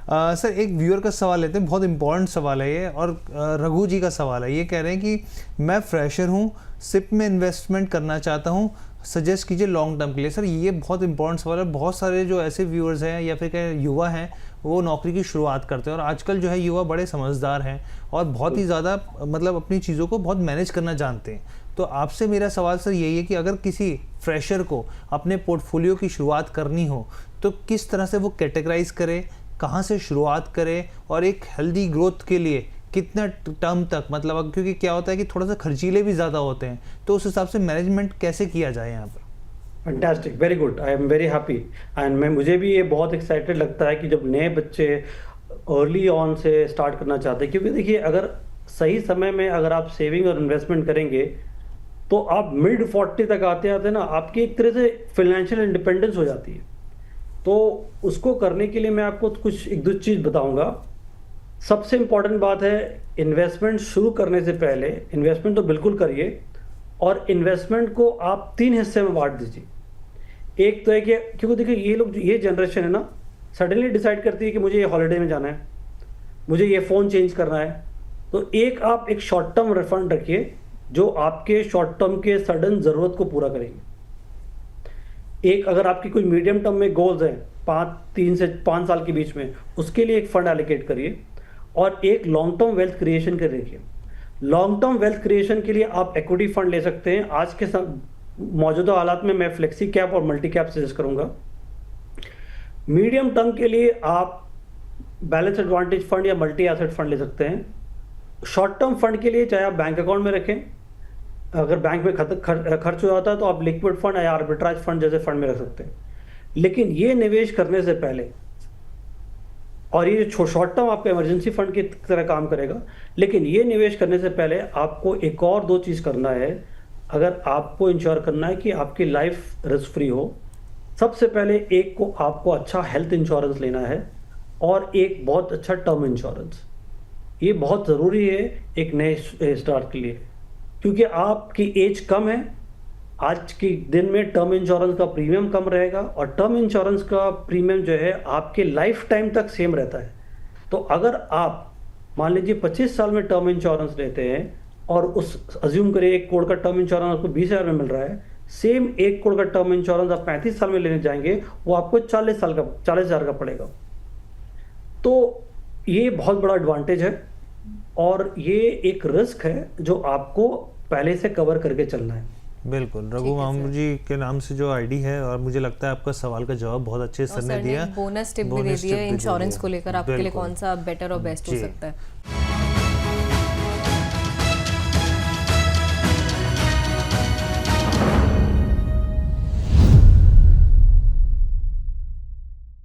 Sir एक viewer का सवाल लेते हैं, बहुत इंपॉर्टेंट सवाल है ये, और रघु जी का सवाल है। ये कह रहे हैं कि मैं फ्रेशर हूँ, सिप में इन्वेस्टमेंट करना चाहता हूँ, सजेस्ट कीजिए लॉन्ग टर्म के लिए। सर ये बहुत इंपॉर्टेंट सवाल है। बहुत सारे जो ऐसे व्यूअर्स हैं या फिर क्या युवा हैं, वो नौकरी की शुरुआत करते हैं, और आजकल जो है युवा बड़े समझदार हैं और बहुत ही ज़्यादा मतलब अपनी चीज़ों को बहुत मैनेज करना जानते हैं। तो आपसे मेरा सवाल सर यही है कि अगर किसी फ्रेशर को अपने पोर्टफोलियो की शुरुआत करनी हो तो किस तरह से वो कैटेगराइज करे, कहाँ से शुरुआत करे, और एक हेल्दी ग्रोथ के लिए कितना टर्म तक, मतलब क्योंकि क्या होता है कि थोड़ा सा खर्चीले भी ज़्यादा होते हैं, तो उस हिसाब से मैनेजमेंट कैसे किया जाए यहाँ पर? Fantastic, very good, I am very happy. And मुझे भी ये बहुत एक्साइटेड लगता है कि जब नए बच्चे अर्ली ऑन से स्टार्ट करना चाहते हैं, क्योंकि देखिए अगर सही समय में अगर आप सेविंग और इन्वेस्टमेंट करेंगे तो आप मिड 40 तक आते आते ना आपकी एक तरह से फाइनेंशियल इंडिपेंडेंस हो जाती है। तो उसको करने के लिए मैं आपको कुछ एक दो चीज़ बताऊंगा। सबसे इम्पॉर्टेंट बात है, इन्वेस्टमेंट शुरू करने से पहले इन्वेस्टमेंट तो बिल्कुल करिए, और इन्वेस्टमेंट को आप 3 हिस्से में बांट दीजिए। एक तो है कि क्योंकि देखिए ये लोग, ये जनरेशन है ना, सडनली डिसाइड करती है कि मुझे ये हॉलीडे में जाना है, मुझे ये फ़ोन चेंज करना है। तो एक आप एक शॉर्ट टर्म रिफंड रखिए जो आपके शॉर्ट टर्म के सडन ज़रूरत को पूरा करेंगे। एक अगर आपकी कोई मीडियम टर्म में गोल्स हैं 3 से 5 साल के बीच में, उसके लिए एक फ़ंड एलोकेट करिए, और एक लॉन्ग टर्म वेल्थ क्रिएशन कर रखिए। लॉन्ग टर्म वेल्थ क्रिएशन के लिए आप इक्विटी फंड ले सकते हैं। आज के मौजूदा हालात में मैं फ्लेक्सी कैप और मल्टी कैप सजेस्ट करूंगा। मीडियम टर्म के लिए आप बैलेंस एडवांटेज फंड या मल्टी एसेट फंड ले सकते हैं। शॉर्ट टर्म फंड के लिए चाहे आप बैंक अकाउंट में रखें, अगर बैंक में खर्च हो जाता है तो आप लिक्विड फंड या आर्बिट्राज फंड जैसे फंड में रख सकते हैं। लेकिन ये निवेश करने से पहले, और ये जो शॉर्ट टर्म आपका इमरजेंसी फंड की तरह काम करेगा, लेकिन ये निवेश करने से पहले आपको एक और 2 चीज़ करना है। अगर आपको इंश्योर करना है कि आपकी लाइफ रिस्क फ्री हो, सबसे पहले एक को आपको अच्छा हेल्थ इंश्योरेंस लेना है, और एक बहुत अच्छा टर्म इंश्योरेंस। ये बहुत ज़रूरी है एक नए स्टार्ट के लिए, क्योंकि आपकी एज कम है। आज के दिन में टर्म इंश्योरेंस का प्रीमियम कम रहेगा, और टर्म इंश्योरेंस का प्रीमियम जो है आपके लाइफ टाइम तक सेम रहता है। तो अगर आप मान लीजिए 25 साल में टर्म इंश्योरेंस लेते हैं, और उस अज्यूम करिए 1 करोड़ का टर्म इंश्योरेंस आपको 20,000 में मिल रहा है, सेम 1 करोड़ का टर्म इंश्योरेंस आप 35 साल में लेने जाएंगे, वो आपको 40,000 का पड़ेगा। तो ये बहुत बड़ा एडवांटेज है, और ये एक रिस्क है जो आपको पहले से कवर करके चलना है। बिल्कुल, रघु मामू जी के नाम से जो आईडी है, और मुझे लगता है आपका सवाल का जवाब बहुत अच्छे सर ने दिया। बोनस टिप भी दे दिया इंश्योरेंस को लेकर, आपके लिए कौन सा बेटर और बेस्ट हो सकता है।